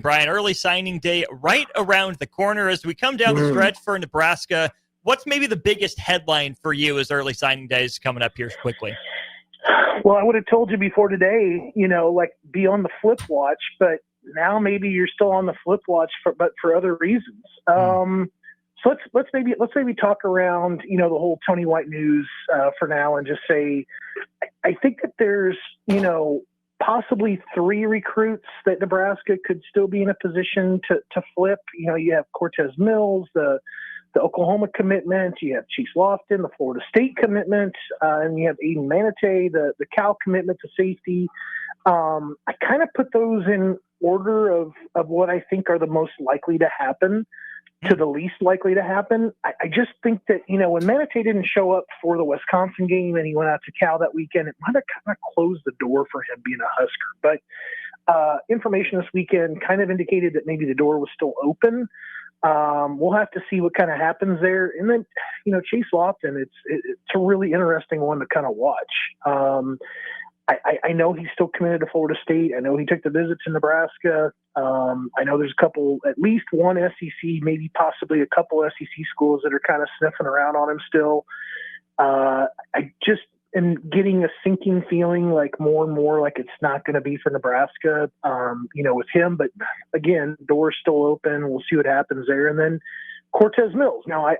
Bryan, early signing day right around the corner. As we come down the stretch for Nebraska, what's maybe the biggest headline for you as early signing day is coming up here quickly? Well, I would have told you before today, be on the flip watch, but now maybe you're still on the flip watch but for other reasons. So let's maybe talk around, the whole Tony White news for now, and just say, I think that there's, possibly 3 recruits that Nebraska could still be in a position to flip. You have Cortez Mills, the Oklahoma commitment, you have Chase Lofton, the Florida State commitment, and you have Aiden Manatee, the Cal commitment to safety. I kind of put those in order of what I think are the most likely to happen to the least likely to happen. I just think that, when Manatee didn't show up for the Wisconsin game and he went out to Cal that weekend, it might have kind of closed the door for him being a Husker. But information this weekend kind of indicated that maybe the door was still open. We'll have to see what kind of happens there. And then, Chase Lofton, it's a really interesting one to kind of watch. I know he's still committed to Florida State. I know he took the visit to Nebraska. I know there's at least one SEC, maybe possibly a couple SEC schools that are kind of sniffing around on him still. I just am getting a sinking feeling like more and more like it's not going to be for Nebraska, with him. But again, door's still open. We'll see what happens there. And then Cortez Mills. Now I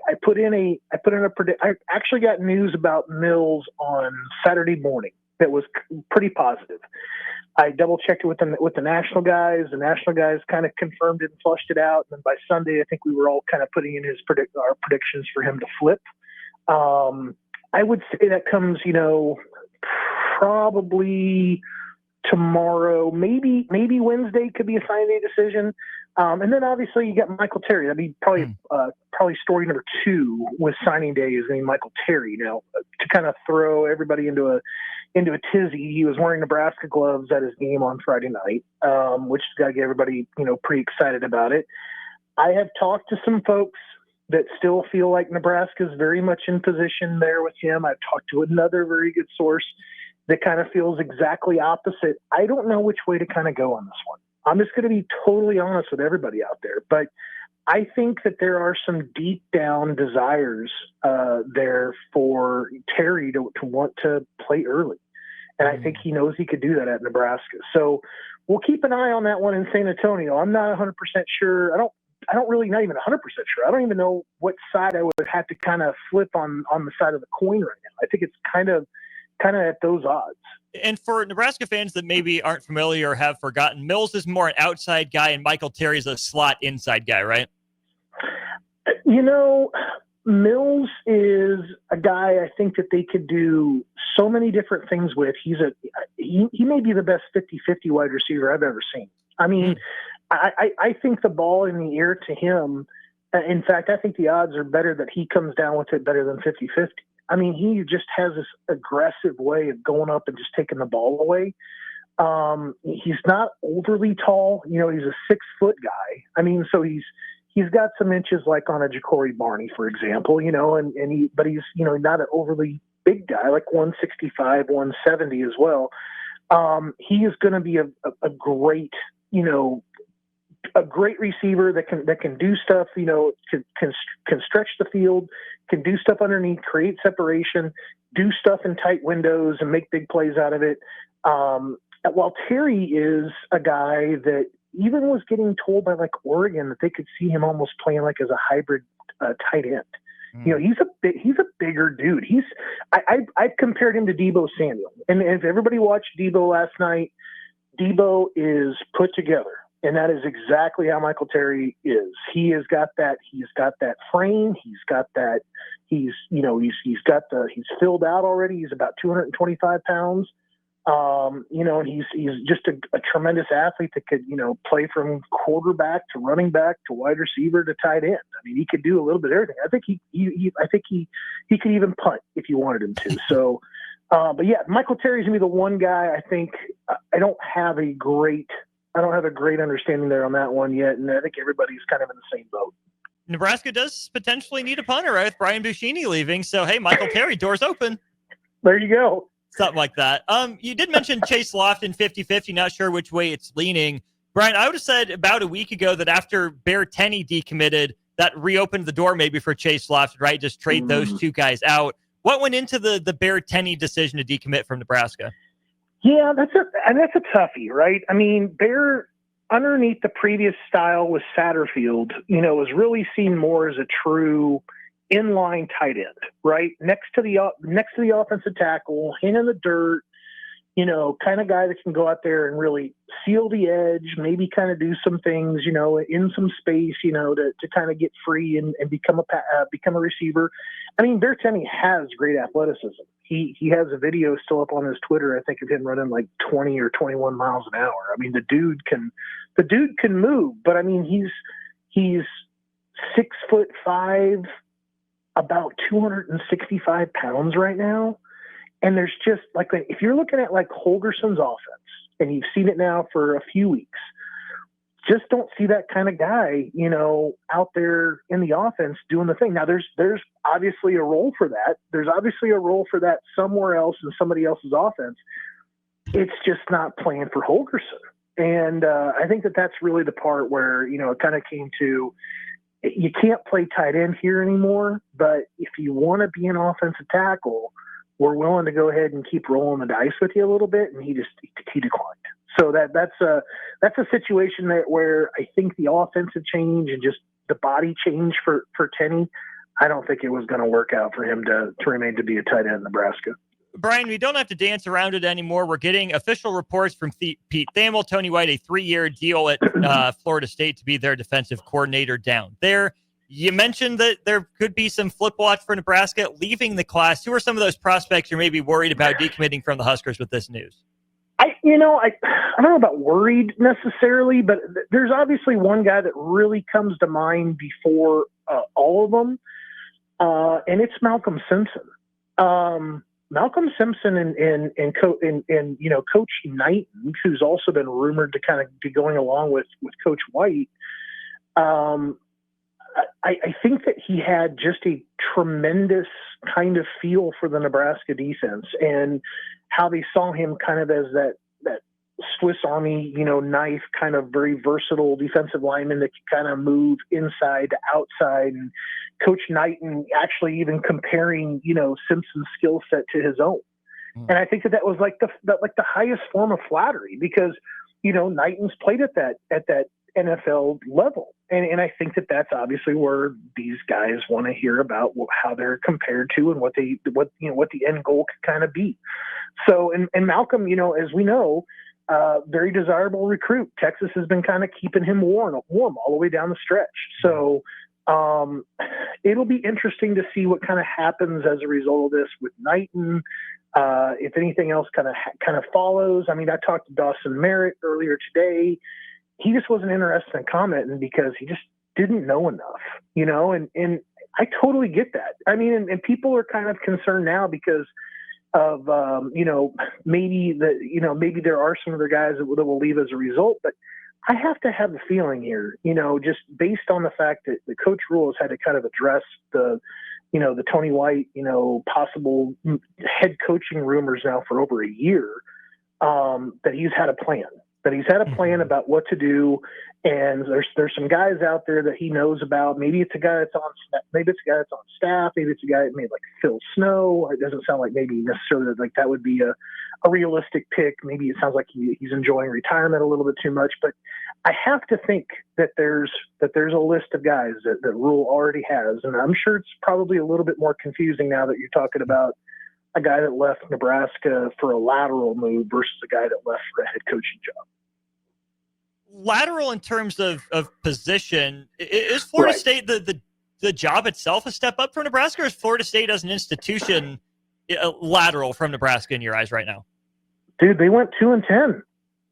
actually got news about Mills on Saturday morning that was pretty positive. I double checked it with the national guys. The national guys kind of confirmed it and flushed it out. And then by Sunday, I think we were all kind of putting in our predictions for him to flip. I would say that comes, probably tomorrow, maybe Wednesday could be a signing day decision. And then obviously you got Michael Terry. That'd be probably story number 2 with signing day is named Michael Terry. Now, to kind of throw everybody into a tizzy, he was wearing Nebraska gloves at his game on Friday night, which has got to get everybody, pretty excited about it. I have talked to some folks that still feel like Nebraska is very much in position there with him. I've talked to another very good source that kind of feels exactly opposite. I don't know which way to kind of go on this one. I'm just going to be totally honest with everybody out there, but I think that there are some deep down desires there for Terry to want to play early. And I think he knows he could do that at Nebraska. So we'll keep an eye on that one in San Antonio. I'm not 100% sure. I don't really, not even 100% sure. I don't even know what side I would have to kind of flip on the side of the coin right now. I think it's kind of at those odds. And for Nebraska fans that maybe aren't familiar or have forgotten, Mills is more an outside guy and Michael Terry's a slot inside guy, right? Mills is a guy I think that they could do so many different things with. He may be the best 50-50 wide receiver I've ever seen. I mean, I think the ball in the air to him, in fact, I think the odds are better that he comes down with it better than 50-50. I mean, he just has this aggressive way of going up and just taking the ball away. He's not overly tall. He's a 6-foot guy. I mean, so he's got some inches like on a Ja'Cory Barney, for example, but he's, not an overly big guy, like 165, 170 as well. He is going to be a great, a great receiver that can do stuff, can stretch the field, can do stuff underneath, create separation, do stuff in tight windows and make big plays out of it. While Terry is a guy that even was getting told by like Oregon that they could see him almost playing like as a hybrid tight end. He's a bigger dude. I've compared him to Deebo Samuel. And if everybody watched Deebo last night, Deebo is put together. And that is exactly how Michael Terry is. He has got that. He's got that frame. He's got that. He's filled out already. He's about 225 pounds. And he's just a tremendous athlete that could, play from quarterback to running back to wide receiver to tight end. I mean, he could do a little bit of everything. I think he could even punt if you wanted him to. So, but yeah, Michael Terry's gonna be the one guy I think I don't have a great understanding there on that one yet, and I think everybody's kind of in the same boat. Nebraska does potentially need a punter, right, with Brian Buschini leaving. So, hey, Michael Terry, doors open. There you go. Something like that. You did mention Chase Lofton 50-50, not sure which way it's leaning. Bryan, I would have said about a week ago that after Bear Tenney decommitted, that reopened the door maybe for Chase Lofton, right? Just trade those two guys out. What went into the Bear Tenney decision to decommit from Nebraska? Yeah, that's a toughie, right? I mean, Bear, underneath the previous style with Satterfield, was really seen more as a true inline tight end, right? Next to the offensive tackle, hand in the dirt, kind of guy that can go out there and really seal the edge, maybe kind of do some things, in some space, to kind of get free and become a receiver. I mean, Bear Tenney has great athleticism. He has a video still up on his Twitter, I think, of him running like 20 or 21 miles an hour. I mean, the dude can move, but I mean, he's 6'5", about 265 pounds right now. And there's just like, if you're looking at like Holgerson's offense, and you've seen it now for a few weeks, just don't see that kind of guy, out there in the offense doing the thing. Now there's obviously a role for that. There's obviously a role for that somewhere else in somebody else's offense. It's just not playing for Holgerson. And I think that's really the part where, it kind of came to, you can't play tight end here anymore, but if you want to be an offensive tackle, we're willing to go ahead and keep rolling the dice with you a little bit. And he declined. So that's a situation where I think the offensive change and just the body change for Tenney, I don't think it was going to work out for him to remain to be a tight end in Nebraska. Bryan, we don't have to dance around it anymore. We're getting official reports from Pete Thamel, Tony White, a 3-year deal at Florida State to be their defensive coordinator down there. You mentioned that there could be some flip watch for Nebraska leaving the class. Who are some of those prospects you're maybe worried about decommitting from the Huskers with this news? I don't know about worried necessarily, but there's obviously one guy that really comes to mind before all of them, and it's Malcolm Simpson. Malcolm Simpson and Coach Knighton, who's also been rumored to kind of be going along with Coach White. I think that he had just a tremendous kind of feel for the Nebraska defense and how they saw him kind of as that Swiss Army, knife, kind of very versatile defensive lineman that can kind of move inside to outside. And Coach Knighton actually even comparing, Simpson's skill set to his own. And I think that was like the highest form of flattery because, Knighton's played at that NFL level. And I think that's obviously where these guys want to hear about how they're compared to and what the end goal could kind of be. So, and Malcolm, as we know, very desirable recruit. Texas has been kind of keeping him warm all the way down the stretch. So, it'll be interesting to see what kind of happens as a result of this with Knighton. If anything else kind of follows. I mean, I talked to Dawson Merritt earlier today. He just wasn't interested in commenting because he just didn't know enough, and I totally get that. I mean, and people are kind of concerned now because of, maybe there are some other guys that will leave as a result, but I have to have the feeling here, just based on the fact that the Coach Rule has had to kind of address the Tony White, possible head coaching rumors now for over a year, that he's had a plan. That he's had a plan about what to do, and there's some guys out there that he knows about. Maybe it's a guy that's on staff. Maybe it's a guy that made like Phil Snow. It doesn't sound like maybe necessarily like that would be a realistic pick. Maybe it sounds like he's enjoying retirement a little bit too much. But I have to think that there's a list of guys that Rule already has, and I'm sure it's probably a little bit more confusing now that you're talking about a guy that left Nebraska for a lateral move versus a guy that left for a head coaching job. Lateral in terms of position, is Florida Right. State the job itself a step up for Nebraska, or is Florida State as an institution lateral from Nebraska in your eyes right now? Dude, they went 2-10.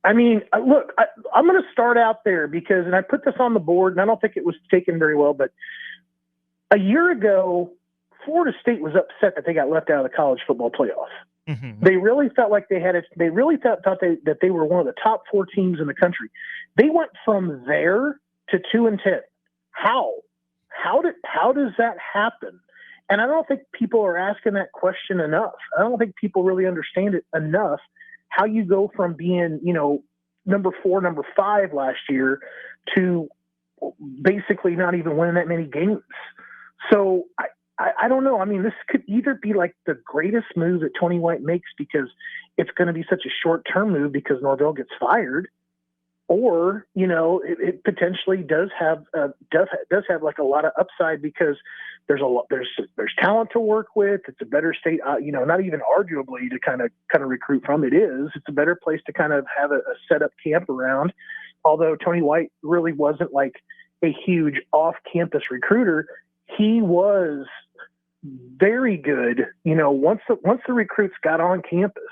I mean, look, I'm going to start out there because, and I put this on the board, and I don't think it was taken very well, but a year ago, Florida State was upset that they got left out of the college football playoff. Mm-hmm. They really felt like they had it. They really thought that they were one of the top 4 teams in the country. They went from there to 2-10. How does that happen? And I don't think people are asking that question enough. I don't think people really understand it enough. How you go from being, number 4, number 5 last year to basically not even winning that many games. So I don't know. I mean, this could either be like the greatest move that Tony White makes because it's going to be such a short-term move because Norvell gets fired, or, you know, it potentially does have like a lot of upside because there's talent to work with. It's a better state, you know, not even arguably to kind of recruit from. It's a better place to kind of have a set up camp around. Although Tony White really wasn't like a huge off-campus recruiter, he was very good. You know, once the recruits got on campus,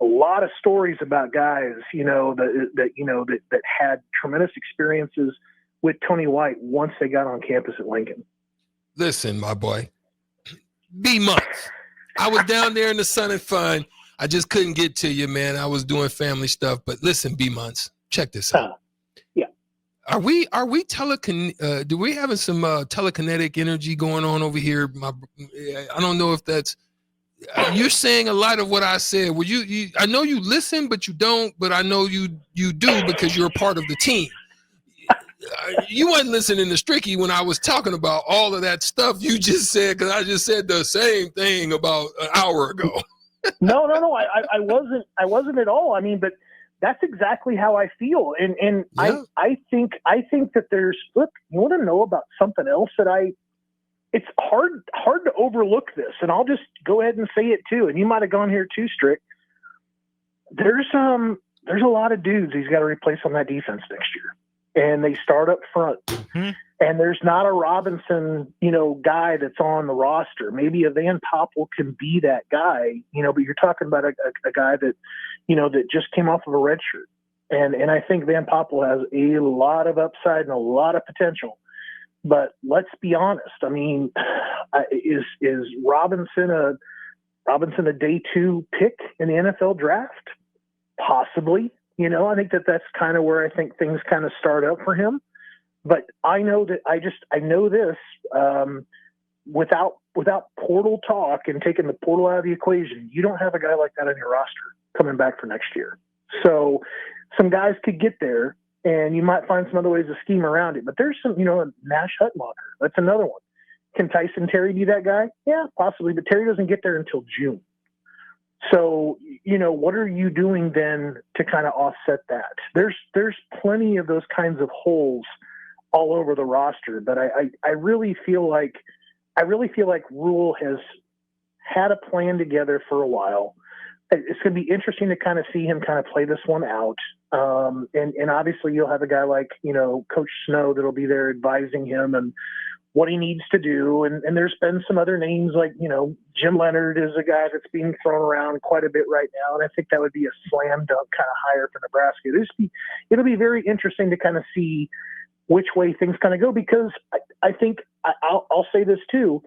a lot of stories about guys, you know, that had tremendous experiences with Tony White once they got on campus at Lincoln. Listen, my boy, B months. I was down there in the sun and fun. I just couldn't get to you, man. I was doing family stuff. But listen, B months, check this out. Yeah. Are we do we having some telekinetic energy going on over here? I don't know if that's. You're saying a lot of what I said. Well, you I know you listen, but you don't. But I know you do because you're a part of the team. You wasn't listening to Stricky when I was talking about all of that stuff you just said, because I just said the same thing about an hour ago. No, I wasn't at all. I mean, but that's exactly how I feel, and yeah. I think that there's. Look, you want to know about something else that it's hard to overlook this, and I'll just go ahead and say it too. And you might have gone here too, Strick. There's a lot of dudes he's got to replace on that defense next year, and they start up front. Mm-hmm. And there's not a Robinson, you know, guy that's on the roster. Maybe a Van Poppel can be that guy, you know. But you're talking about a guy that, you know, that just came off of a red shirt, and I think Van Poppel has a lot of upside and a lot of potential. But let's be honest. I mean, is Robinson a day 2 pick in the NFL draft? Possibly. You know, I think that's kind of where I think things kind of start up for him. But I know that I know this without portal talk and taking the portal out of the equation, you don't have a guy like that on your roster coming back for next year. So some guys could get there. And you might find some other ways to scheme around it. But there's some, you know, Nash Hutmacher. That's another one. Can Tyson Terry be that guy? Yeah, possibly. But Terry doesn't get there until June. So, you know, what are you doing then to kind of offset that? There's plenty of those kinds of holes all over the roster. But I really feel like Rule has had a plan together for a while. It's going to be interesting to kind of see him kind of play this one out. And obviously you'll have a guy like, you know, Coach Snow that'll be there advising him and what he needs to do. And there's been some other names like, you know, Jim Leonard is a guy that's being thrown around quite a bit right now. And I think that would be a slam dunk kind of hire for Nebraska. It'll be very interesting to kind of see which way things kind of go, because I think I'll say this too.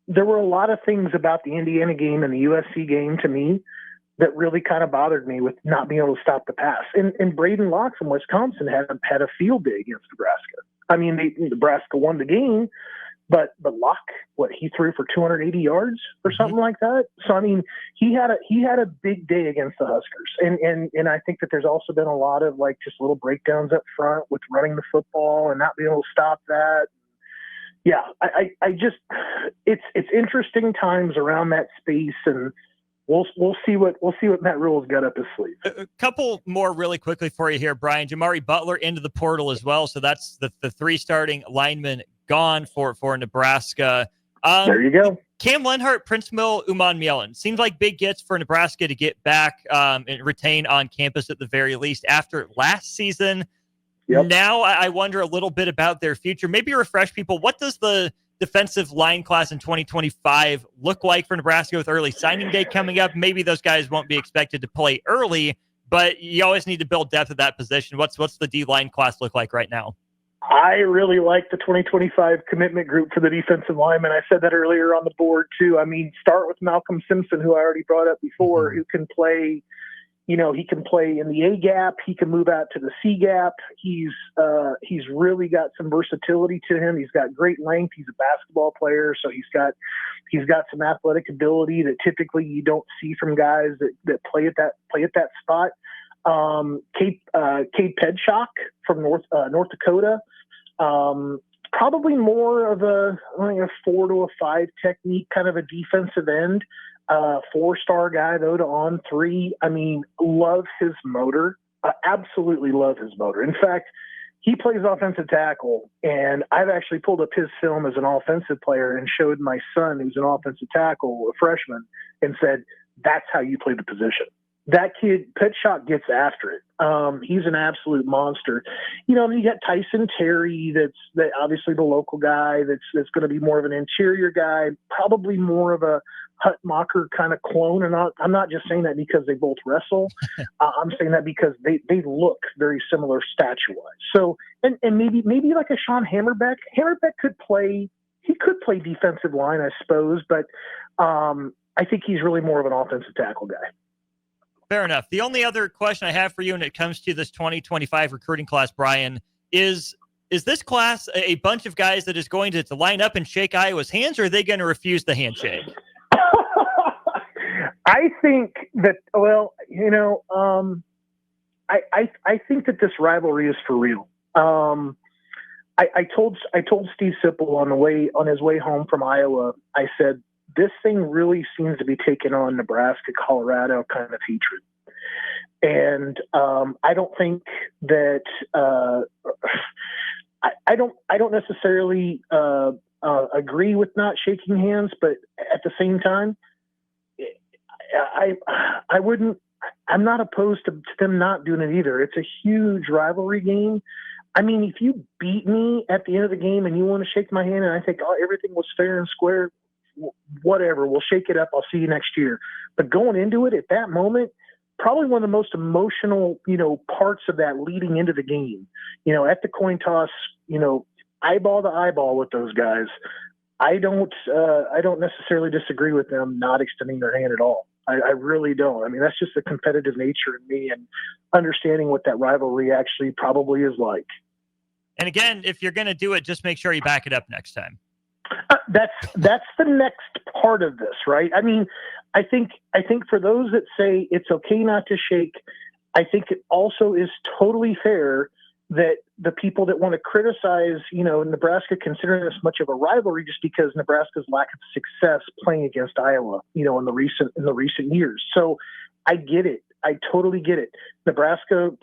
There were a lot of things about the Indiana game and the USC game to me that really kind of bothered me with not being able to stop the pass. And Braden Locke from Wisconsin had a field day against Nebraska. I mean, Nebraska won the game, but Locke, he threw for 280 yards or something like that. So I mean, he had a big day against the Huskers. And I think that there's also been a lot of like just little breakdowns up front with running the football and not being able to stop that. Yeah, I just it's interesting times around that space, and we'll see what Matt Rule's got up his sleeve. A couple more really quickly for you here, Brian. Jamari Butler into the portal as well, so that's the 3 starting linemen gone for Nebraska. There you go. Cam Lenhart, Prince Mill, Uman Mielon. Seems like big gets for Nebraska to get back and retain on campus at the very least after last season. Yep. Now I wonder a little bit about their future. Maybe refresh people. What does the defensive line class in 2025 look like for Nebraska with early signing day coming up? Maybe those guys won't be expected to play early, but you always need to build depth at that position. What's the D-line class look like right now? I really like the 2025 commitment group for the defensive linemen. I said that earlier on the board too. I mean, start with Malcolm Simpson, who I already brought up before, who can play. You know, he can play in the A gap. He can move out to the C gap. He's really got some versatility to him. He's got great length. He's a basketball player, so he's got some athletic ability that typically you don't see from guys that play at that spot. Kate Pedshock from North Dakota. Probably more of a 4 to a 5 technique, kind of a defensive end. 4-star guy though to on 3. I mean, love his motor. Absolutely love his motor. In fact, he plays offensive tackle, and I've actually pulled up his film as an offensive player and showed my son, who's an offensive tackle, a freshman, and said, that's how you play the position. That kid, Petshot, gets after it. He's an absolute monster. You got Tyson Terry, that's obviously the local guy that's going to be more of an interior guy, probably more of a Hutmacher kind of clone. And I'm not just saying that because they both wrestle. I'm saying that because they look very similar statue-wise. So, and maybe like a Sean Hammerbeck. Hammerbeck could play defensive line, I suppose, but I think he's really more of an offensive tackle guy. Fair enough. The only other question I have for you when it comes to this 2025 recruiting class, Bryan, is this class a bunch of guys that is going to line up and shake Iowa's hands, or are they going to refuse the handshake? I think that, I think that this rivalry is for real. I told Steve Sipple on his way home from Iowa, I said, this thing really seems to be taking on Nebraska, Colorado kind of hatred. And I don't think that I don't necessarily agree with not shaking hands, but at the same time, I wouldn't. I'm not opposed to them not doing it either. It's a huge rivalry game. I mean, if you beat me at the end of the game and you want to shake my hand and I think, everything was fair and square, whatever, we'll shake it up. I'll see you next year. But going into it at that moment, probably one of the most emotional, parts of that leading into the game, at the coin toss, eyeball to eyeball with those guys. I don't necessarily disagree with them not extending their hand at all. I really don't. I mean, that's just the competitive nature in me and understanding what that rivalry actually probably is like. And again, if you're going to do it, just make sure you back it up next time. That's the next part of this, right? I mean, I think for those that say it's okay not to shake, I think it also is totally fair that the people that want to criticize, Nebraska considering this much of a rivalry just because Nebraska's lack of success playing against Iowa, in the recent years. So I get it. I totally get it. Nebraska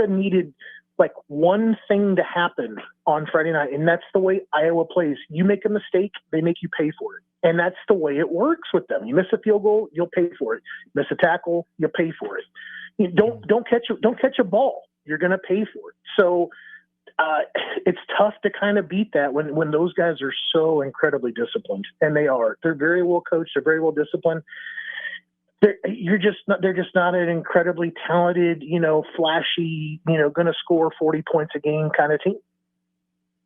needed like one thing to happen on Friday night, and that's the way Iowa plays. You make a mistake, they make you pay for it. And that's the way it works with them. You miss a field goal, you'll pay for it. Miss a tackle, you'll pay for it. You don't catch a ball, you're going to pay for it. So it's tough to kind of beat that when those guys are so incredibly disciplined, and they are. They're very well coached. They're very well disciplined. They're just not an incredibly talented, flashy, going to score 40 points a game kind of team.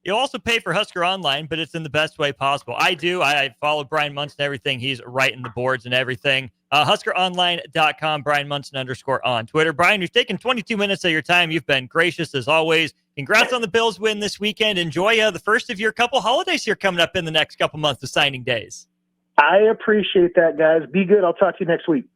You'll also pay for Husker Online, but it's in the best way possible. I do. I follow Bryan Munson and everything. He's writing the boards and everything. HuskerOnline.com, Bryan Munson _ on Twitter. Bryan, you've taken 22 minutes of your time. You've been gracious as always. Congrats on the Bills win this weekend. Enjoy the first of your couple holidays here coming up in the next couple months of signing days. I appreciate that, guys. Be good. I'll talk to you next week.